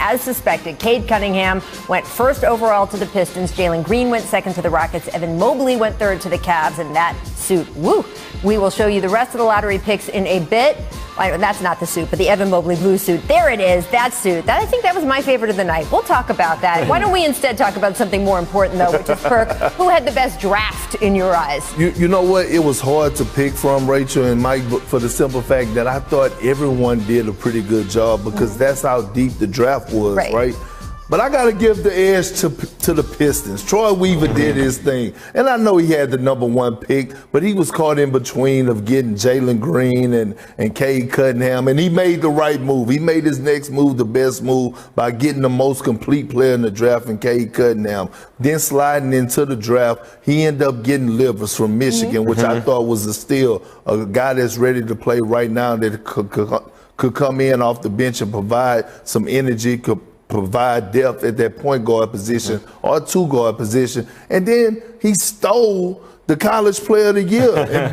as suspected. Cade Cunningham went first overall to the Pistons. Jalen Green went second to the Rockets. Evan Mobley went third to the Cavs. And that suit, woo! We will show you the rest of the lottery picks in a bit. That's not the suit, but the Evan Mobley blue suit. There it is, that suit. I think that was my favorite of the night. We'll talk about that. Why don't we instead talk about something more important, though, which is Perk. Who had the best draft in your eyes? You know what? It was hard to pick from, Rachel and Mike, for the simple fact that I thought everyone did a pretty good job because that's how deep the draft was, right? But I got to give the edge to the Pistons. Troy Weaver did his thing. And I know he had the number one pick, but he was caught in between of getting Jalen Green and Cade Cunningham, and he made the right move. He made his next move the best move by getting the most complete player in the draft in Cade Cunningham. Then sliding into the draft, he ended up getting Livers from Michigan, which I thought was a steal, a guy that's ready to play right now that could come in off the bench and provide some energy, could provide depth at that point guard position or two guard position. And then he stole the college player of the year and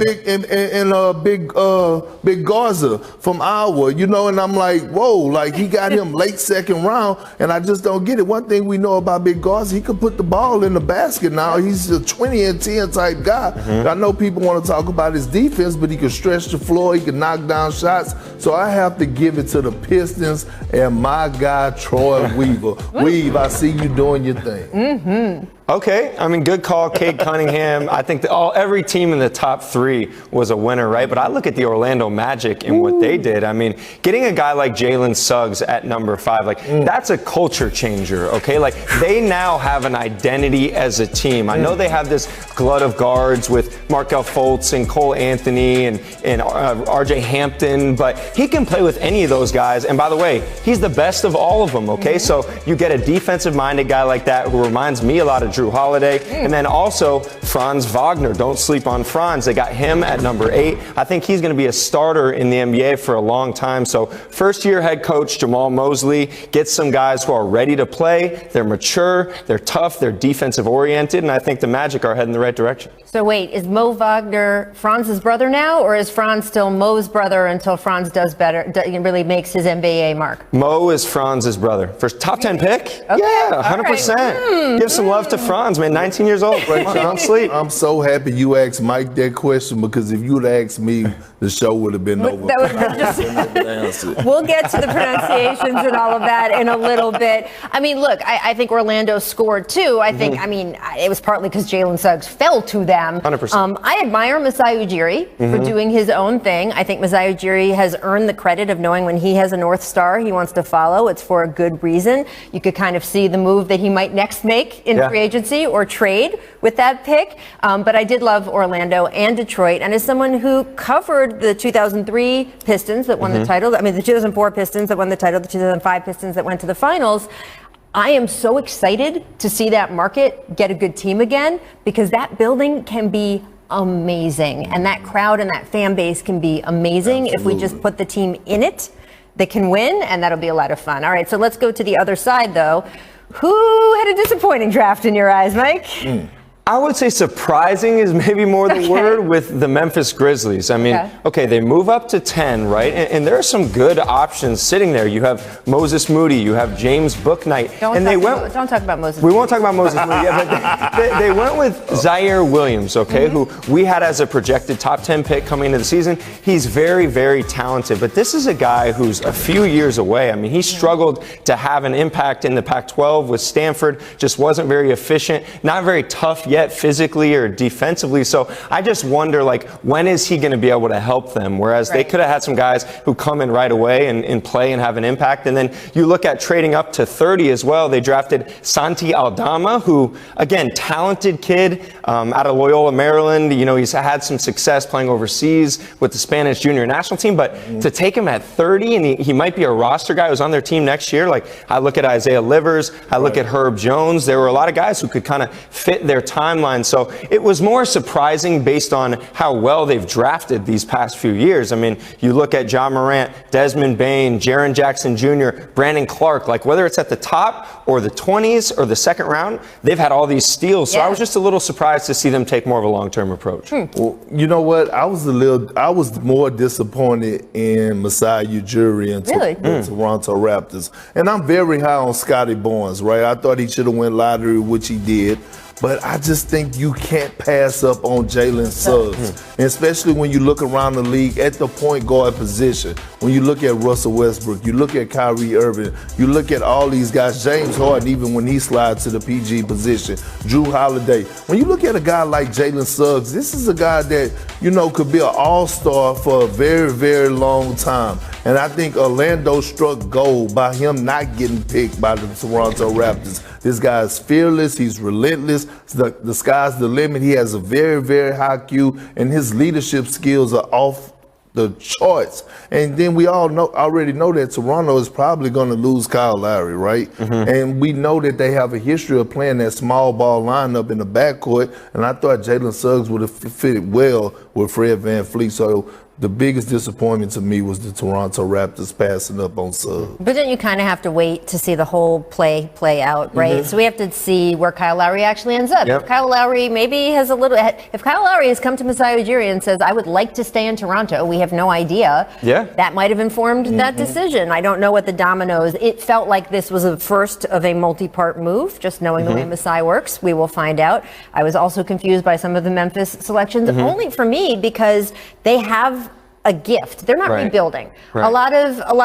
Big Garza from Iowa, you know, and I'm like, whoa, like he got him late second round, and I just don't get it. One thing we know about Big Garza, he could put the ball in the basket now. He's a 20 and 10 type guy. I know people want to talk about his defense, but he can stretch the floor, he can knock down shots. So I have to give it to the Pistons and my guy, Troy Weaver. Weave, I see you doing your thing. Okay, I mean, good call, Cade Cunningham. I think every team in the top three was a winner, right? But I look at the Orlando Magic and what they did. I mean, getting a guy like Jalen Suggs at number 5, like that's a culture changer, okay? Like they now have an identity as a team. I know they have this glut of guards with Markelle Fultz and Cole Anthony and RJ Hampton, but he can play with any of those guys. And by the way, he's the best of all of them, okay? So you get a defensive-minded guy like that who reminds me a lot of Drew Holiday, and then also Franz Wagner. Don't sleep on Franz. They got him at number 8. I think he's going to be a starter in the NBA for a long time. So first-year head coach Jamal Mosley gets some guys who are ready to play. They're mature, they're tough, they're defensive-oriented, and I think the Magic are heading the right direction. So wait, is Mo Wagner Franz's brother now, or is Franz still Mo's brother until Franz does better, really makes his NBA mark? Mo is Franz's brother. First top 10 pick? Okay. Yeah, 100%. Right. Give some love to Franz, man. 19 years old. Don't sleep. I'm so happy you asked Mike that question, because if you'd asked me, the show would have been over. We'll get to the pronunciations and all of that in a little bit. I mean, look, I think Orlando scored too. I think, I mean, it was partly because Jalen Suggs fell to them. 100%. I admire Masai Ujiri for doing his own thing. I think Masai Ujiri has earned the credit of knowing when he has a North Star he wants to follow, it's for a good reason. You could kind of see the move that he might next make in free agency or trade with that pick. But I did love Orlando and Detroit. And as someone who covered the 2003 Pistons that won the title, I mean, the 2004 Pistons that won the title, the 2005 Pistons that went to the finals, I am so excited to see that market get a good team again, because that building can be amazing. And that crowd and that fan base can be amazing if we just put the team in it. They can win, and that'll be a lot of fun. All right, so let's go to the other side, though. Who had a disappointing draft in your eyes, Mike? I would say surprising is maybe more the word with the Memphis Grizzlies. I mean, okay, they move up to 10, right? And there are some good options sitting there. You have Moses Moody, you have James Bouknight. Don't talk about Moses Moody. We won't talk about Moses Moody yet, but they went with Zaire Williams, okay, who we had as a projected top 10 pick coming into the season. He's very, very talented, but this is a guy who's a few years away. I mean, he struggled to have an impact in the Pac-12 with Stanford, just wasn't very efficient, not very tough yet physically or defensively. So I just wonder, like, when is he going to be able to help them? Whereas they could have had some guys who come in right away and play and have an impact. And then you look at trading up to 30 as well. They drafted Santi Aldama, who, again, talented kid out of Loyola, Maryland. You know, he's had some success playing overseas with the Spanish junior national team. But to take him at 30, and he might be a roster guy who's on their team next year. Like, I look at Isaiah Livers, I look at Herb Jones. There were a lot of guys who could kind of fit their time timeline. So it was more surprising based on how well they've drafted these past few years. I mean, you look at Ja Morant, Desmond Bane, Jaren Jackson Jr., Brandon Clark, like whether it's at the top or the 20s or the second round, they've had all these steals. So I was just a little surprised to see them take more of a long-term approach. Well, you know what? I was more disappointed in Masai Ujiri and the Toronto Raptors. And I'm very high on Scotty Barnes, right? I thought he should have went lottery, which he did. But I just think you can't pass up on Jalen Suggs, and especially when you look around the league at the point guard position. When you look at Russell Westbrook, you look at Kyrie Irving, you look at all these guys, James Harden, even when he slides to the PG position, Drew Holiday. When you look at a guy like Jalen Suggs, this is a guy that, you know, could be an all-star for a very, very long time. And I think Orlando struck gold by him not getting picked by the Toronto Raptors. This guy is fearless. He's relentless. The sky's the limit. He has a very, very high IQ, and his leadership skills are off the charts. And then we already know that Toronto is probably going to lose Kyle Lowry, right? And we know that they have a history of playing that small ball lineup in the backcourt. And I thought Jalen Suggs would have fitted well with Fred VanVleet. So the biggest disappointment to me was the Toronto Raptors passing up on Suggs. But then you kind of have to wait to see the whole play out, right? So we have to see where Kyle Lowry actually ends up. If Kyle Lowry maybe has if Kyle Lowry has come to Masai Ujiri and says, I would like to stay in Toronto, we have no idea. That might have informed that decision. I don't know what the dominoes. It felt like this was the first of a multi-part move, just knowing the way Masai works. We will find out. I was also confused by some of the Memphis selections, only for me because they have a gift. They're not rebuilding. A lot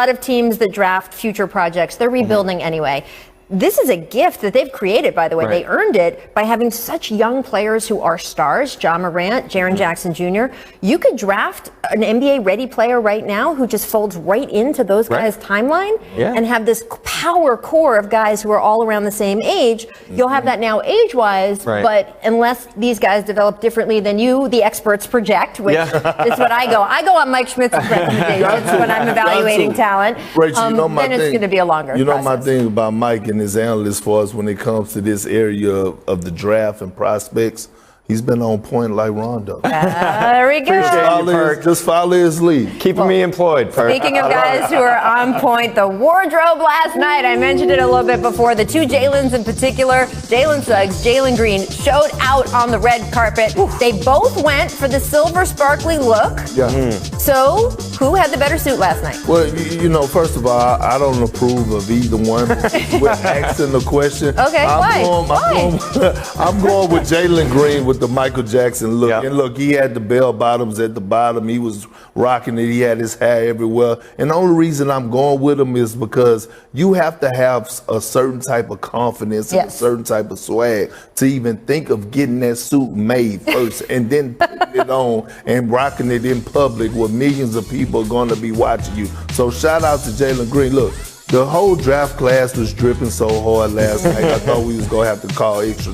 of teams that draft future projects, they're rebuilding anyway. This is a gift that they've created, by the way. They earned it by having such young players who are stars. Ja Morant, Jaren Jackson Jr. You could draft an NBA-ready player right now who just folds right into those guys' timeline and have this power core of guys who are all around the same age. You'll have that now age-wise, but unless these guys develop differently than you, the experts project, which is what I go. I go on Mike Schmitz's recommendations when I'm evaluating talent. Rachel, you know my then thing, it's going to be a longer You know process. my thing about Mike and his analysts for us when it comes to this area of the draft and prospects. He's been on point like Rondo. There we go. Just follow his lead. Keeping me employed, Perk. Speaking of guys who are on point, the wardrobe last night, I mentioned it a little bit before, the two Jalens in particular, Jalen Suggs, Jalen Green, showed out on the red carpet. They both went for the silver sparkly look. So, who had the better suit last night? Well, you know, first of all, I don't approve of either one. We're asking the question. Okay, why? I'm going with Jalen Green with the Michael Jackson look. And look, he had the bell bottoms at the bottom. He was rocking it. He had his hair everywhere. And the only reason I'm going with him is because you have to have a certain type of confidence and a certain type of swag to even think of getting that suit made first and then putting it on and rocking it in public where millions of people are going to be watching you. So shout out to Jalen Green. Look, the whole draft class was dripping so hard last night. I thought we was going to have to call extra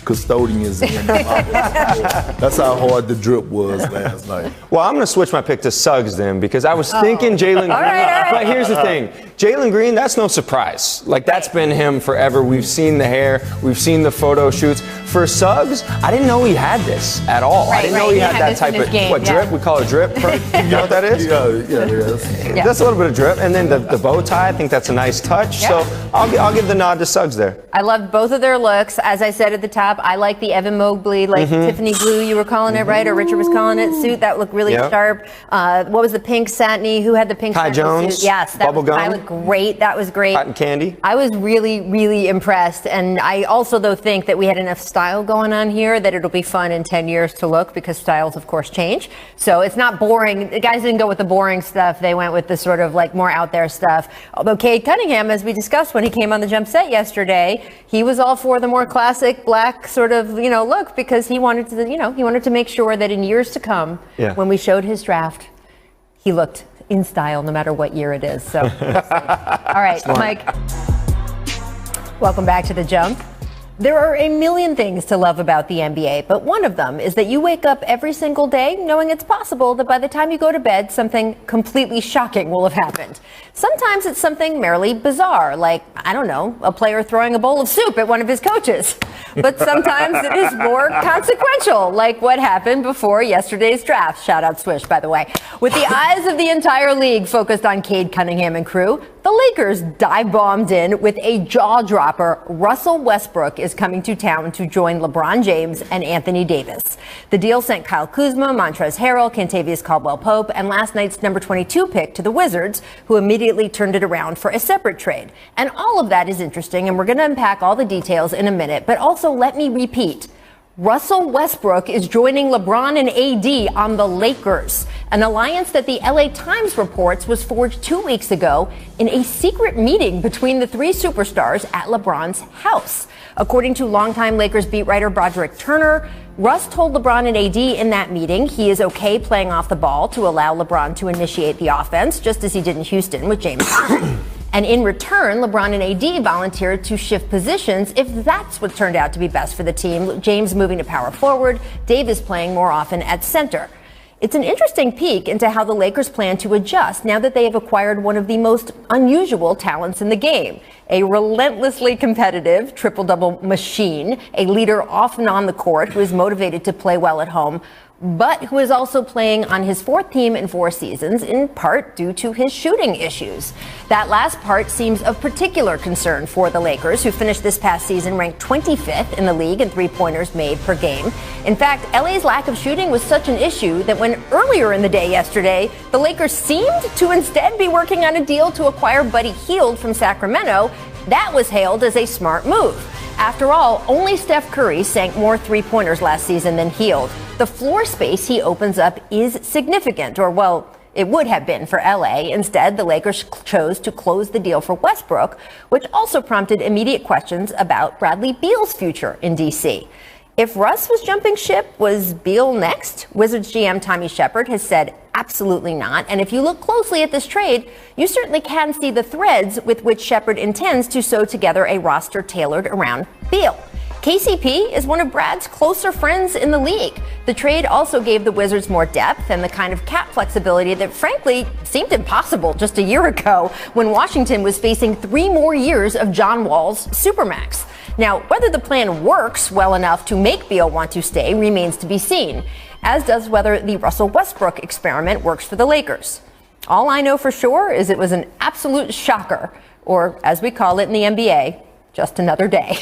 custodians in. That's how hard the drip was last night. Well, I'm going to switch my pick to Suggs then because I was thinking Jalen Green. But here's the thing. Jalen Green, that's no surprise. Like, that's been him forever. We've seen the hair. We've seen the photo shoots. For Suggs, I didn't know he had this at all. I didn't know he had that type of, drip? We call it drip. You know what that is? Yeah. That's a little bit of drip. And then the bow tie, I think that's a nice touch. So I'll give the nod to Suggs there. I loved both of their looks. As I said at the top, I like the Evan Mobley, like Tiffany blue, you were calling it, right? Or Richard was calling it, suit. That looked really sharp. What was the pink satiny? Who had the pink Ty Jones? suit? Yes. That looked great. That was great. Cotton candy. I was really, really impressed. And I also, though, think that we had enough style going on here that it'll be fun in 10 years to look because styles, of course, change. So it's not boring. The guys didn't go with the boring stuff. They went with the sort of like more out there stuff. Although Cade Cunningham, as we discussed when he came on the jump set yesterday, he was all for the more classic black sort of, look because he wanted to, make sure that in years to come, when we showed his draft, he looked in style no matter what year it is. So, all right, Mike, welcome back to the jump. There are a million things to love about the NBA, but one of them is that you wake up every single day knowing it's possible that by the time you go to bed, something completely shocking will have happened. Sometimes it's something merely bizarre, like, I don't know, a player throwing a bowl of soup at one of his coaches. But sometimes it is more consequential, like what happened before yesterday's draft. Shout out Swish, by the way. With the eyes of the entire league focused on Cade Cunningham and crew, the Lakers dive-bombed in with a jaw-dropper. Russell Westbrook is coming to town to join LeBron James and Anthony Davis. The deal sent Kyle Kuzma, Montrezl Harrell, Kentavious Caldwell-Pope, and last night's number 22 pick to the Wizards, who immediately turned it around for a separate trade. And all of that is interesting, and we're going to unpack all the details in a minute. But also, let me repeat. Russell Westbrook is joining LeBron and AD on the Lakers, an alliance that the LA Times reports was forged 2 weeks ago in a secret meeting between the three superstars at LeBron's house. According to longtime Lakers beat writer Broderick Turner, Russ told LeBron and AD in that meeting he is okay playing off the ball to allow LeBron to initiate the offense, just as he did in Houston with James Harden. And in return, LeBron and AD volunteered to shift positions if that's what turned out to be best for the team. James moving to power forward, Davis playing more often at center. It's an interesting peek into how the Lakers plan to adjust now that they have acquired one of the most unusual talents in the game. A relentlessly competitive triple-double machine, a leader off and on the court who is motivated to play well at home, but who is also playing on his fourth team in 4 seasons, in part due to his shooting issues. That last part seems of particular concern for the Lakers, who finished this past season ranked 25th in the league in three-pointers made per game. In fact, LA's lack of shooting was such an issue that when earlier in the day yesterday, the Lakers seemed to instead be working on a deal to acquire Buddy Hield from Sacramento, that was hailed as a smart move. After all, only Steph Curry sank more three-pointers last season than Hield. The floor space he opens up is significant, or well, it would have been for LA. Instead, the Lakers chose to close the deal for Westbrook, which also prompted immediate questions about Bradley Beal's future in DC. If Russ was jumping ship, was Beal next? Wizards GM Tommy Shepard has said absolutely not. And if you look closely at this trade, you certainly can see the threads with which Shepard intends to sew together a roster tailored around Beal. KCP is one of Brad's closer friends in the league. The trade also gave the Wizards more depth and the kind of cap flexibility that frankly seemed impossible just a year ago when Washington was facing 3 more years of John Wall's Supermax. Now, whether the plan works well enough to make Beal want to stay remains to be seen, as does whether the Russell Westbrook experiment works for the Lakers. All I know for sure is it was an absolute shocker, or as we call it in the NBA, just another day.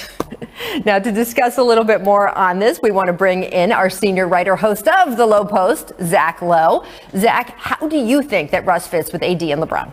Now, to discuss a little bit more on this, we want to bring in our senior writer host of The Low Post, Zach Lowe. Zach, how do you think that Russ fits with AD and LeBron?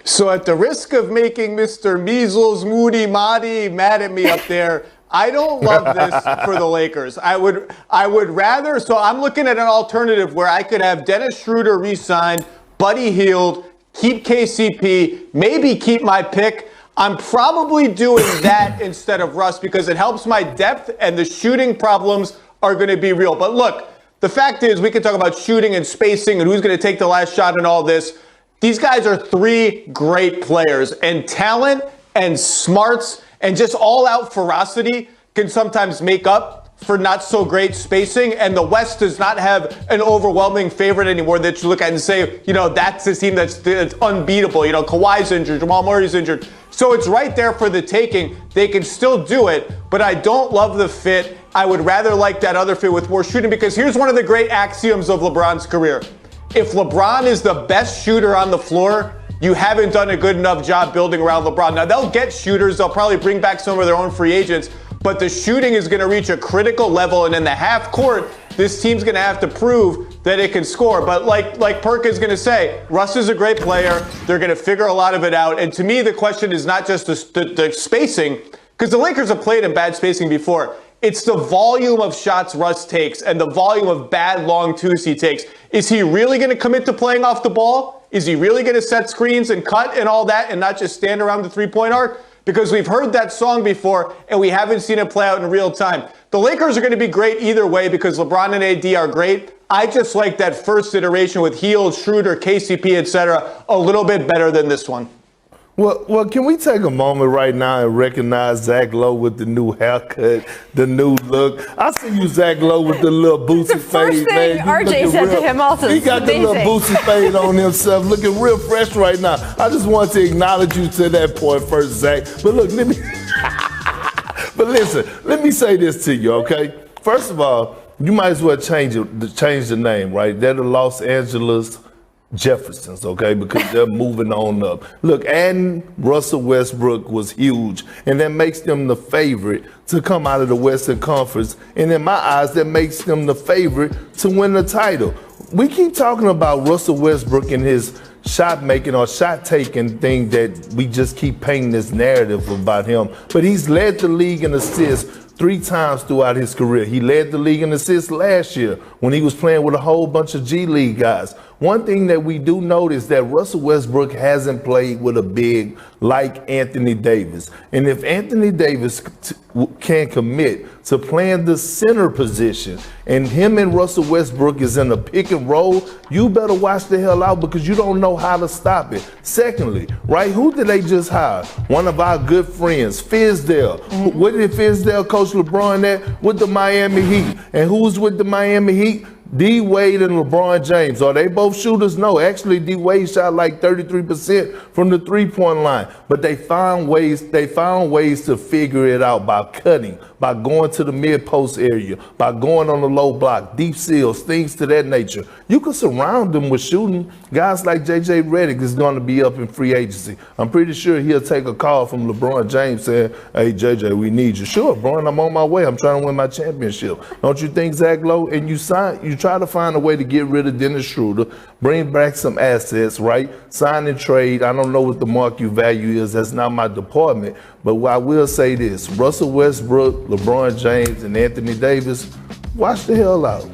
So at the risk of making Mr. Measles, Moody, Mahdi mad at me up there, I don't love this for the Lakers. I would rather, so I'm looking at an alternative where I could have Dennis Schroeder re-signed, Buddy Hield, keep KCP, maybe keep my pick. I'm probably doing that instead of Russ because it helps my depth and the shooting problems are going to be real. But look, the fact is we can talk about shooting and spacing and who's going to take the last shot and all this. These guys are 3 great players, and talent and smarts and just all-out ferocity can sometimes make up for not so great spacing, and the West does not have an overwhelming favorite anymore that you look at and say, you know, that's the team that's unbeatable. You know, Kawhi's injured, Jamal Murray's injured. So it's right there for the taking. They can still do it, but I don't love the fit. I would rather like that other fit with more shooting because here's one of the great axioms of LeBron's career. If LeBron is the best shooter on the floor, you haven't done a good enough job building around LeBron. Now, they'll get shooters. They'll probably bring back some of their own free agents, but the shooting is going to reach a critical level, and in the half court, this team's going to have to prove that it can score. But like Perk is going to say, Russ is a great player. They're going to figure a lot of it out. And to me, the question is not just the spacing, because the Lakers have played in bad spacing before. It's the volume of shots Russ takes and the volume of bad long twos he takes. Is he really going to commit to playing off the ball? Is he really going to set screens and cut and all that and not just stand around the three-point arc? Because we've heard that song before and we haven't seen it play out in real time. The Lakers are going to be great either way because LeBron and AD are great. I just like that first iteration with Hield, Schroeder, KCP, etc. a little bit better than this one. Well, can we take a moment right now and recognize Zach Lowe with the new haircut, the new look? I see you, Zach Lowe, with the little boosie fade, man. RJ said to him also. He got the little boosie fade on himself, looking real fresh right now. I just want to acknowledge you to that point first, Zach. But look, let me say this to you, okay? First of all, you might as well change the name, right? They're the Los Angeles Jeffersons, okay, because they're moving on up. Look, adding Russell Westbrook was huge, and that makes them the favorite to come out of the Western Conference. And in my eyes, that makes them the favorite to win the title. We keep talking about Russell Westbrook and his shot making or shot taking thing that we just keep painting this narrative about him. But he's led the league in assists 3 times throughout his career. He led the league in assists last year when he was playing with a whole bunch of G League guys. One thing that we do notice that Russell Westbrook hasn't played with a big like Anthony Davis. And if Anthony Davis can commit to playing the center position and him and Russell Westbrook is in a pick and roll, you better watch the hell out because you don't know how to stop it. Secondly, right, who did they just hire? One of our good friends, Fizdale. Mm-hmm. What did Fizdale coach LeBron at? With the Miami Heat. And who's with the Miami Heat? D. Wade and LeBron James. Are they both shooters? No. Actually, D. Wade shot like 33% from the three-point line. But they found ways to figure it out by cutting, by going to the mid-post area, by going on the low block, deep seals, things to that nature. You can surround them with shooting. Guys like J.J. Redick is going to be up in free agency. I'm pretty sure he'll take a call from LeBron James saying, hey, J.J., we need you. Sure, Bron, I'm on my way. I'm trying to win my championship. Don't you think, Zach Lowe? And you try to find a way to get rid of Dennis Schroeder, bring back some assets, right? Sign and trade. I don't know what the market value is. That's not my department. But I will say this. Russell Westbrook, LeBron James, and Anthony Davis, watch the hell out.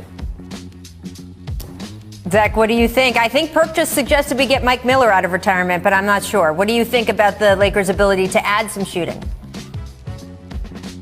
Zach, what do you think? I think Perk just suggested we get Mike Miller out of retirement, but I'm not sure. What do you think about the Lakers' ability to add some shooting?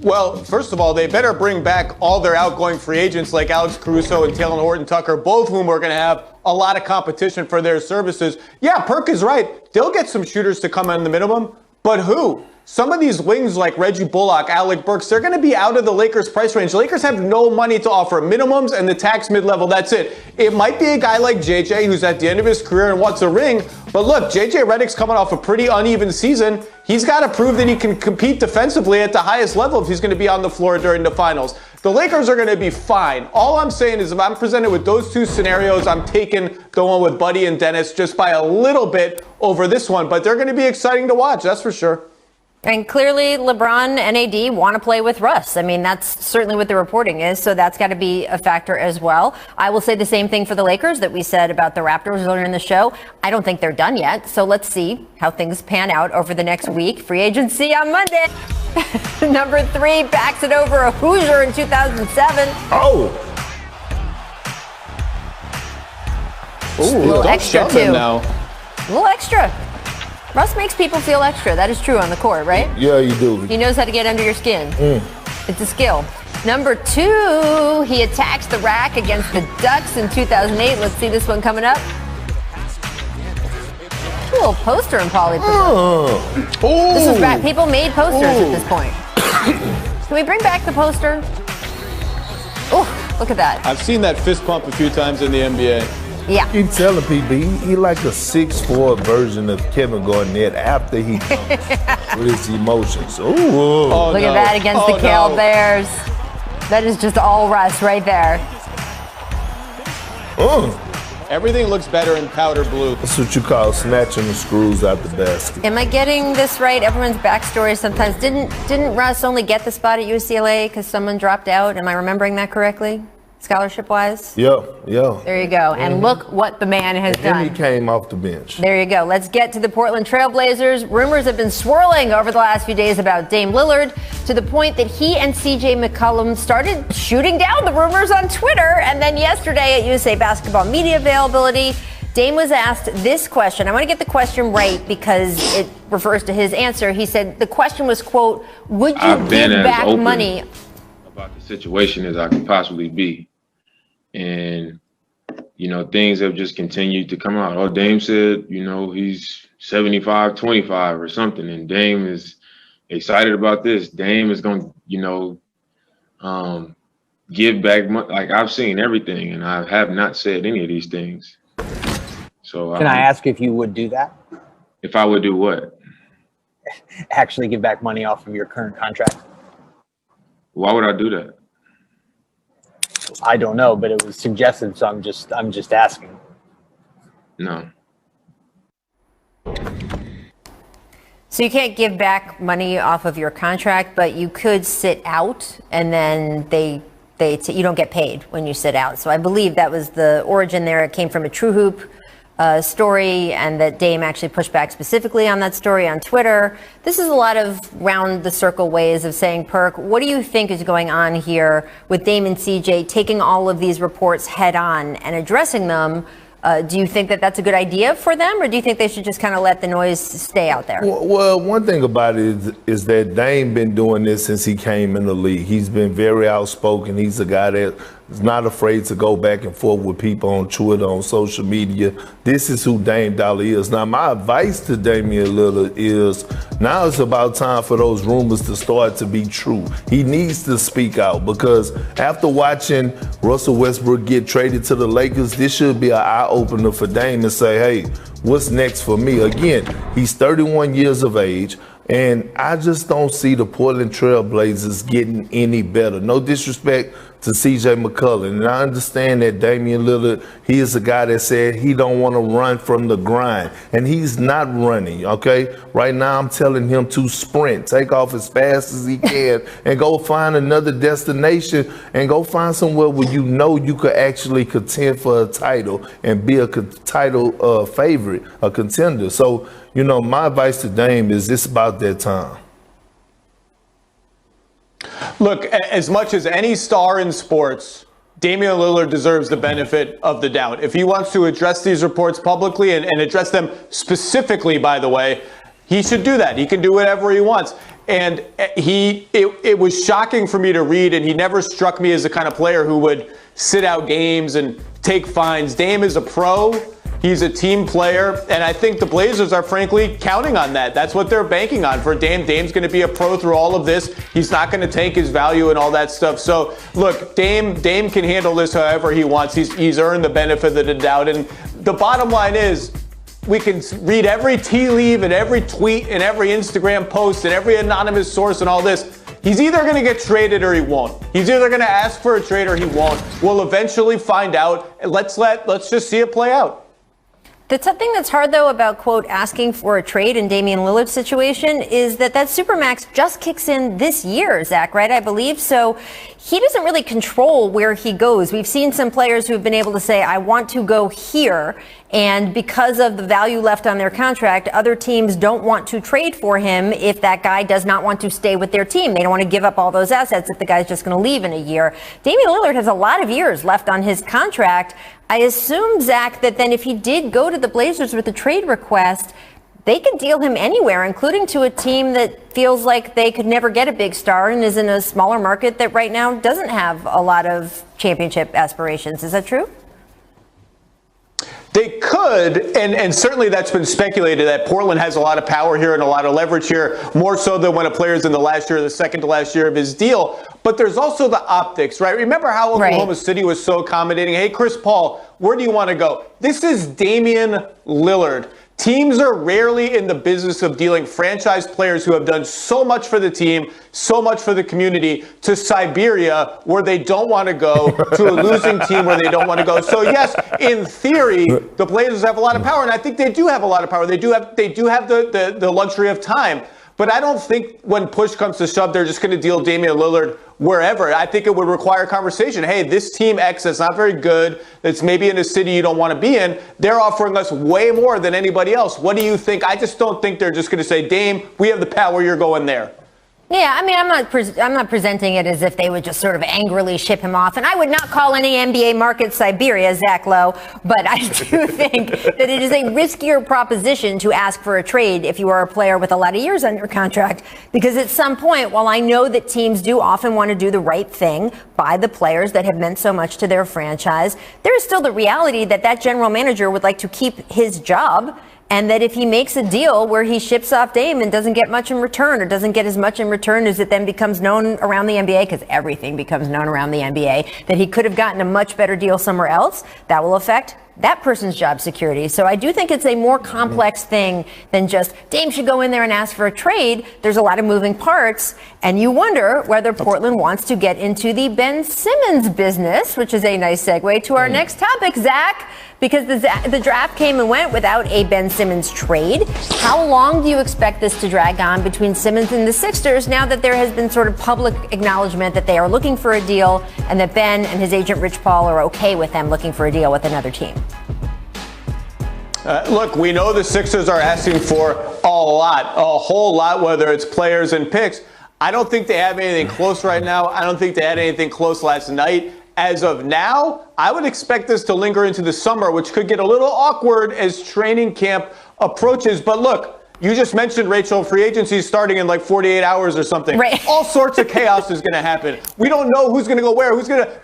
Well, first of all, they better bring back all their outgoing free agents like Alex Caruso and Taylor Horton-Tucker, both of whom are going to have a lot of competition for their services. Yeah, Perk is right. They'll get some shooters to come in the minimum, but who? Some of these wings like Reggie Bullock, Alec Burks, they're going to be out of the Lakers price range. The Lakers have no money to offer. Minimums and the tax mid-level, that's it. It might be a guy like JJ who's at the end of his career and wants a ring. But look, JJ Redick's coming off a pretty uneven season. He's got to prove that he can compete defensively at the highest level if he's going to be on the floor during the finals. The Lakers are going to be fine. All I'm saying is if I'm presented with those two scenarios, I'm taking the one with Buddy and Dennis just by a little bit over this one. But they're going to be exciting to watch, that's for sure. And clearly, LeBron and AD want to play with Russ. I mean, that's certainly what the reporting is, so that's got to be a factor as well. I will say the same thing for the Lakers that we said about the Raptors earlier in the show. I don't think they're done yet, so let's see how things pan out over the next week. Free agency on Monday. Number 3 backs it over a Hoosier in 2007. Oh! Ooh, a little extra, too. Now. A little extra. Russ makes people feel extra. That is true on the court, right? Yeah, you do. He knows how to get under your skin. It's a skill. Number 2, he attacks the rack against the Ducks in 2008. Let's see this one coming up. A little poster in polyprofil. This was back. People made posters at this point. Can we bring back the poster? Oh, look at that. I've seen that fist pump a few times in the NBA. Yeah. I keep telling people he like a 6'4" version of Kevin Garnett after he comes with his emotions. Ooh. Oh, look at that against the Cal Bears. That is just all Russ right there. Everything looks better in powder blue. That's what you call snatching the screws out the basket. Am I getting this right? Everyone's backstory sometimes. Didn't Russ only get the spot at UCLA because someone dropped out? Am I remembering that correctly? Scholarship-wise? Yeah. There you go. And look what the man has done. And he came off the bench. There you go. Let's get to the Portland Trailblazers. Rumors have been swirling over the last few days about Dame Lillard to the point that he and CJ McCollum started shooting down the rumors on Twitter. And then yesterday at USA Basketball Media Availability, Dame was asked this question. I want to get the question right because it refers to his answer. He said the question was, quote, would you give back money? About the situation as I could possibly be. And, things have just continued to come out. Oh, Dame said, he's 75-25 or something, and Dame is excited about this. Dame is going to, give back money. Like, I've seen everything, and I have not said any of these things. So can I ask if you would do that? If I would do what? Actually give back money off of your current contract? Why would I do that? I don't know, but it was suggested, so I'm just asking. No. So you can't give back money off of your contract, but you could sit out, and then you don't get paid when you sit out. So I believe that was the origin there. It came from a True Hoop story, and that Dame actually pushed back specifically on that story on Twitter. This is a lot of round the circle ways of saying, Perk, what do you think is going on here with Dame and CJ taking all of these reports head on and addressing them? Do you think that that's a good idea for them, or do you think they should just kind of let the noise stay out there? Well, one thing about it is that Dame been doing this since he came in the league. He's been very outspoken. He's a guy that is not afraid to go back and forth with people on Twitter, on social media. This is who Dame Dollar is. Now, my advice to Damian Lillard is now it's about time for those rumors to start to be true. He needs to speak out, because after watching Russell Westbrook get traded to the Lakers, this should be an eye-opener for Dame and say, hey, what's next for me? Again, he's 31 years of age, and I just don't see the Portland Trail Blazers getting any better. No disrespect to CJ McCollum. And I understand that Damian Lillard, he is a guy that said he don't want to run from the grind. And he's not running, okay? Right now I'm telling him to sprint, take off as fast as he can and go find another destination and go find somewhere where you could actually contend for a title and be a title favorite, a contender. So, my advice to Dame is it's about that time. Look, as much as any star in sports, Damian Lillard deserves the benefit of the doubt. If he wants to address these reports publicly and address them specifically, by the way, he should do that. He can do whatever he wants. And it was shocking for me to read, and he never struck me as the kind of player who would sit out games and take fines. Dame is a pro. He's a team player, and I think the Blazers are frankly counting on that. That's what they're banking on for Dame. Dame's going to be a pro through all of this. He's not going to tank his value and all that stuff. So, look, Dame can handle this however he wants. He's earned the benefit of the doubt. And the bottom line is, we can read every tea leaf and every tweet and every Instagram post and every anonymous source and all this. He's either going to get traded or he won't. He's either going to ask for a trade or he won't. We'll eventually find out. Let's just see it play out. That's something that's hard, though, about, quote, asking for a trade in Damian Lillard's situation is that Supermax just kicks in this year, Zach, right? I believe. So he doesn't really control where he goes. We've seen some players who have been able to say, I want to go here. And because of the value left on their contract, other teams don't want to trade for him if that guy does not want to stay with their team. They don't want to give up all those assets if the guy's just going to leave in a year. Damian Lillard has a lot of years left on his contract. I assume, Zach, that then if he did go to the Blazers with a trade request, they could deal him anywhere, including to a team that feels like they could never get a big star and is in a smaller market that right now doesn't have a lot of championship aspirations. Is that true? They could, and certainly that's been speculated that Portland has a lot of power here and a lot of leverage here, more so than when a player's in the last year or the second to last year of his deal. But there's also the optics, right? Remember how Oklahoma City was so accommodating? Hey, Chris Paul, where do you want to go? This is Damian Lillard. Teams are rarely in the business of dealing franchise players who have done so much for the team, so much for the community, to Siberia where they don't want to go, to a losing team where they don't want to go. So yes, in theory, the Blazers have a lot of power, and I think they do have a lot of power. They do have the luxury of time. But I don't think when push comes to shove, they're just going to deal Damian Lillard wherever. I think it would require conversation. Hey, this team X that's not very good, that's maybe in a city you don't want to be in, they're offering us way more than anybody else. What do you think? I just don't think they're just going to say, Dame, we have the power, you're going there. Yeah, I mean, I'm not presenting it as if they would just sort of angrily ship him off. And I would not call any NBA market Siberia, Zach Lowe. But I do think that it is a riskier proposition to ask for a trade if you are a player with a lot of years on your contract. Because at some point, while I know that teams do often want to do the right thing by the players that have meant so much to their franchise, there is still the reality that that general manager would like to keep his job. And that if he makes a deal where he ships off Dame and doesn't get much in return, or doesn't get as much in return as it then becomes known around the NBA, because everything becomes known around the NBA, that he could have gotten a much better deal somewhere else, that will affect that person's job security. So I do think it's a more complex thing than just Dame should go in there and ask for a trade. There's a lot of moving parts, and you wonder whether Portland wants to get into the Ben Simmons business, which is a nice segue to our next topic, Zach, because the draft came and went without a Ben Simmons trade. How long do you expect this to drag on between Simmons and the Sixers now that there has been sort of public acknowledgement that they are looking for a deal and that Ben and his agent Rich Paul are okay with them looking for a deal with another team? Look, we know the Sixers are asking for a whole lot, whether it's players and picks. I don't think they have anything close right now. I don't think they had anything close last night. As of now, I would expect this to linger into the summer, which could get a little awkward as training camp approaches. But look, you just mentioned, Rachel, free agency is starting in like 48 hours or something. Right. All sorts of chaos is going to happen. We don't know who's going to go where.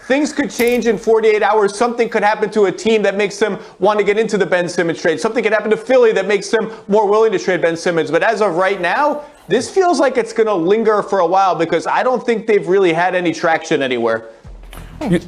Things could change in 48 hours. Something could happen to a team that makes them want to get into the Ben Simmons trade. Something could happen to Philly that makes them more willing to trade Ben Simmons. But as of right now, this feels like it's going to linger for a while because I don't think they've really had any traction anywhere.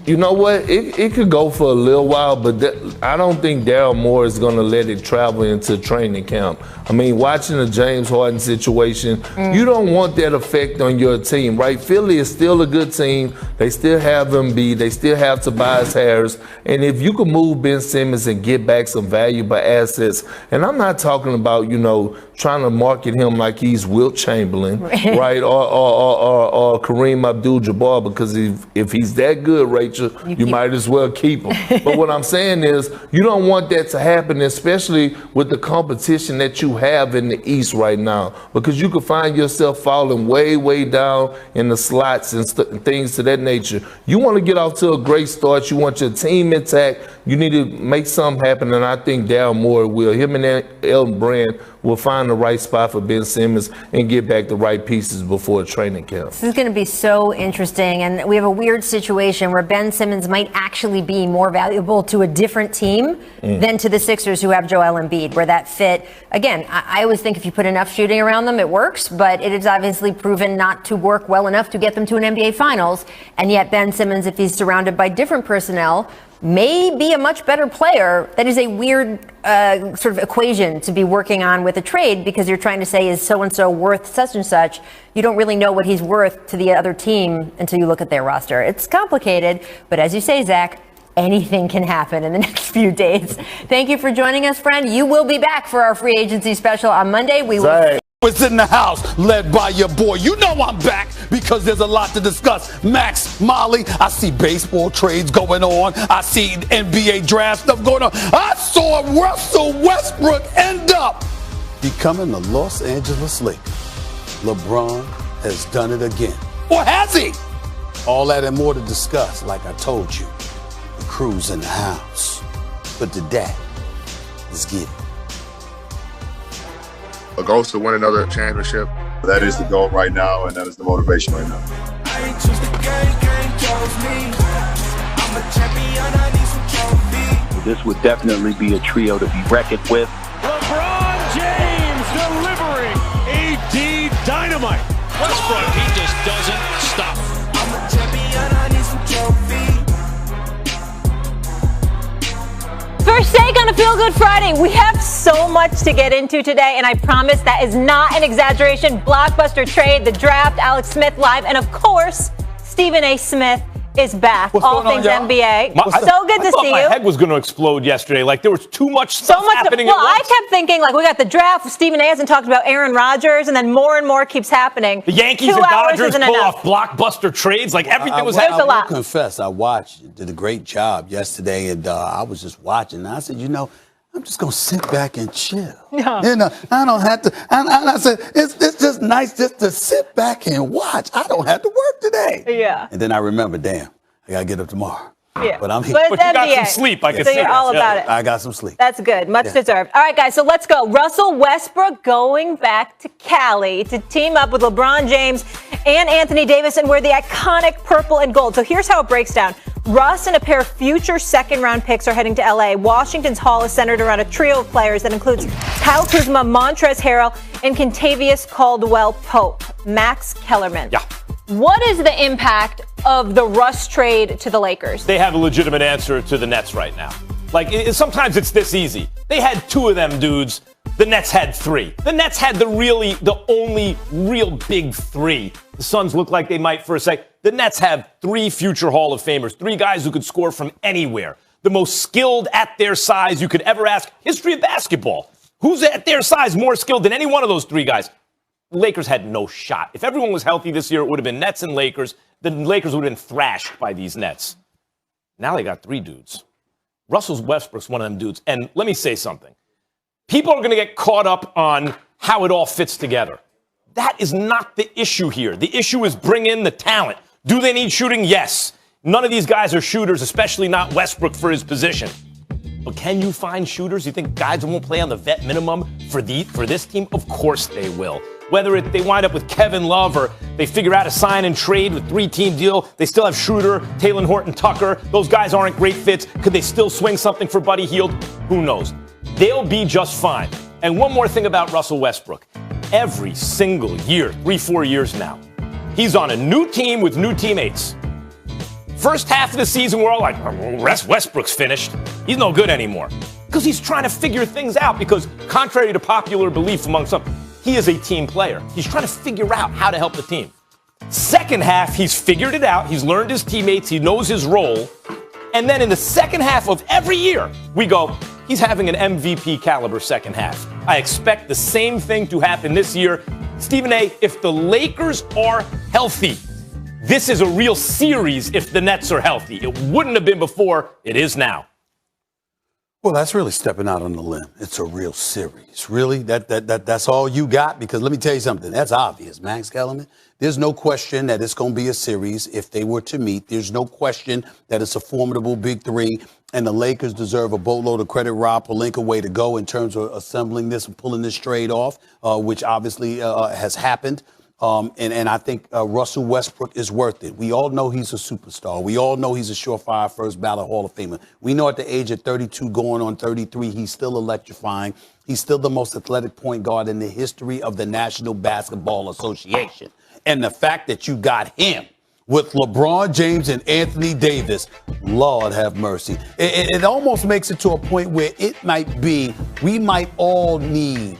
You know what? It could go for a little while, but I don't think Daryl Moore is going to let it travel into training camp. I mean, watching the James Harden situation, you don't want that effect on your team, right? Philly is still a good team. They still have Embiid. They still have Tobias Harris. And if you can move Ben Simmons and get back some valuable assets, and I'm not talking about, trying to market him like he's Wilt Chamberlain, right? Or Kareem Abdul-Jabbar, because if he's that good, Rachel, you might as well keep him. But what I'm saying is, you don't want that to happen, especially with the competition that you have in the East right now, because you could find yourself falling way, way down in the slots and things to that nature. You want to get off to a great start. You want your team intact. You need to make something happen, and I think Daryl Moore will. Him and Elton Brand will find the right spot for Ben Simmons and get back the right pieces before training camp. This is going to be so interesting, and we have a weird situation where Ben Simmons might actually be more valuable to a different team than to the Sixers, who have Joel Embiid, where that fit. Again, I always think if you put enough shooting around them, it works, but it is obviously proven not to work well enough to get them to an NBA Finals, and yet Ben Simmons, if he's surrounded by different personnel, may be a much better player. That is a weird sort of equation to be working on with a trade, because you're trying to say, is so-and-so worth such and such? You don't really know what he's worth to the other team until you look at their roster. It's complicated, but as you say, Zach, anything can happen in the next few days. Thank you for joining us, friend. You will be back for our free agency special on Monday. We will. Was in the house, led by your boy. You know I'm back because there's a lot to discuss. Max, Molly, I see baseball trades going on. I see NBA draft stuff going on. I saw Russell Westbrook end up becoming the Los Angeles Lakers. LeBron has done it again. Or has he? All that and more to discuss, like I told you. The crew's in the house. But today, let's get it. A goal is to win another championship. That is the goal right now, and that is the motivation right now. This would definitely be a trio to be reckoned with. LeBron James delivering AD dynamite. Westbrook, he just doesn't stop. I'm a champion, I need some trophies. First take on a Feel Good Friday. We have so much to get into today, and I promise that is not an exaggeration. Blockbuster trade, the draft, Alex Smith live, and of course, Stephen A. Smith is back. What's all going things on, NBA. So good to see you. My head was going to explode yesterday. Like, there was too much stuff happening at once. I kept thinking, like, we got the draft. Stephen A. hasn't talked about Aaron Rodgers, and then more and more keeps happening. The Yankees and Dodgers pull off blockbuster trades. Like, everything was happening. There's a lot. I confess, I watched, did a great job yesterday, and I was just watching. And I said, I'm just going to sit back and chill. Yeah. You know, I don't have to. And I said, it's just nice just to sit back and watch. I don't have to work today. Yeah. And then I remember, damn, I got to get up tomorrow. Yeah. But I'm here. But you got some sleep, I can so see. you're all about it. I got some sleep. That's good. Much deserved. All right, guys, so let's go. Russell Westbrook going back to Cali to team up with LeBron James and Anthony Davis and wear the iconic purple and gold. So here's how it breaks down. Russ and a pair of future second-round picks are heading to L.A. Washington's haul is centered around a trio of players that includes Kyle Kuzma, Montrezl Harrell, and Kentavious Caldwell-Pope. Max Kellerman. Yeah. What is the impact of the Russ trade to the Lakers? They have a legitimate answer to the Nets right now. Like, sometimes it's this easy. They had 2 of them dudes. The Nets had 3. The Nets had the only real big 3. The Suns look like they might for a sec. The Nets have 3 future Hall of Famers, 3 guys who could score from anywhere. The most skilled at their size you could ever ask. History of basketball. Who's at their size more skilled than any one of those 3 guys? Lakers had no shot. If everyone was healthy this year, it would have been Nets and Lakers. The Lakers would have been thrashed by these Nets. Now they got 3 dudes. Russell Westbrook's one of them dudes. And let me say something. People are going to get caught up on how it all fits together. That is not the issue here. The issue is bring in the talent. Do they need shooting? Yes. None of these guys are shooters, especially not Westbrook for his position. But can you find shooters? You think guys won't play on the vet minimum for this team? Of course they will. Whether they wind up with Kevin Love or they figure out a sign and trade with 3-team deal, they still have Schroeder, Talen Horton-Tucker. Those guys aren't great fits. Could they still swing something for Buddy Hield? Who knows? They'll be just fine. And one more thing about Russell Westbrook. Every single year, 3-4 years now, he's on a new team with new teammates. First half of the season, we're all like, Westbrook's finished. He's no good anymore. Because he's trying to figure things out because contrary to popular belief among some, he is a team player. He's trying to figure out how to help the team. Second half, he's figured it out. He's learned his teammates. He knows his role. And then in the second half of every year, we go, he's having an MVP caliber second half. I expect the same thing to happen this year. Stephen A., if the Lakers are healthy, this is a real series if the Nets are healthy. It wouldn't have been before. It is now. Well, that's really stepping out on the limb. It's a real series. Really? That's all you got? Because let me tell you something. That's obvious, Max Kellerman. There's no question that it's going to be a series if they were to meet. There's no question that it's a formidable big 3, and the Lakers deserve a boatload of credit. Rob Pelinka, way to go in terms of assembling this and pulling this trade off, which obviously has happened. And I think Russell Westbrook is worth it. We all know he's a superstar. We all know he's a surefire first ballot Hall of Famer. We know at the age of 32 going on 33, he's still electrifying. He's still the most athletic point guard in the history of the National Basketball Association. And the fact that you got him with LeBron James and Anthony Davis, Lord have mercy. It almost makes it to a point where it might be, we might all need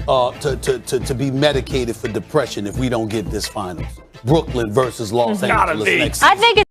to be medicated for depression if we don't get this finals. Brooklyn versus Los Angeles next season. I think